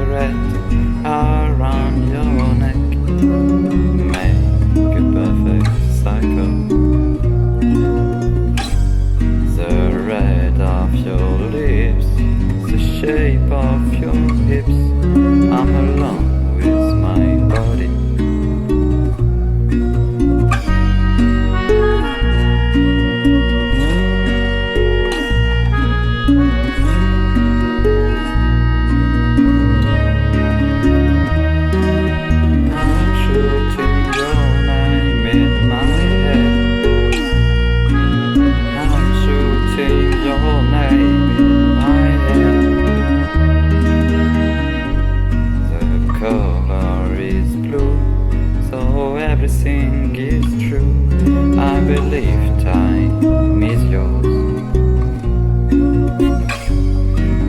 thread around your neck. Make a perfect cycle. The red of your lips, the shape of your hips. I'm alone with my body. Everything is true. I believe time is yours.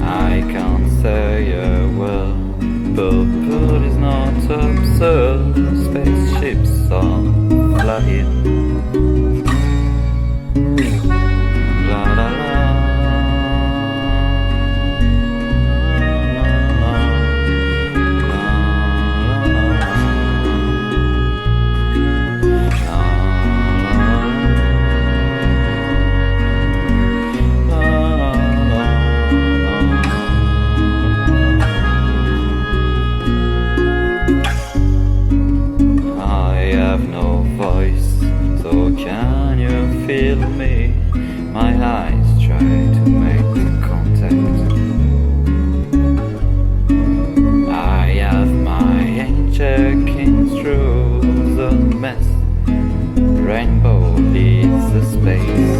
I can't say a word, but food is not absurd. Spaceships are flying. La la la. Can you feel me? My eyes try to make contact. I have my hand checking through the mess. Rainbow leads the space.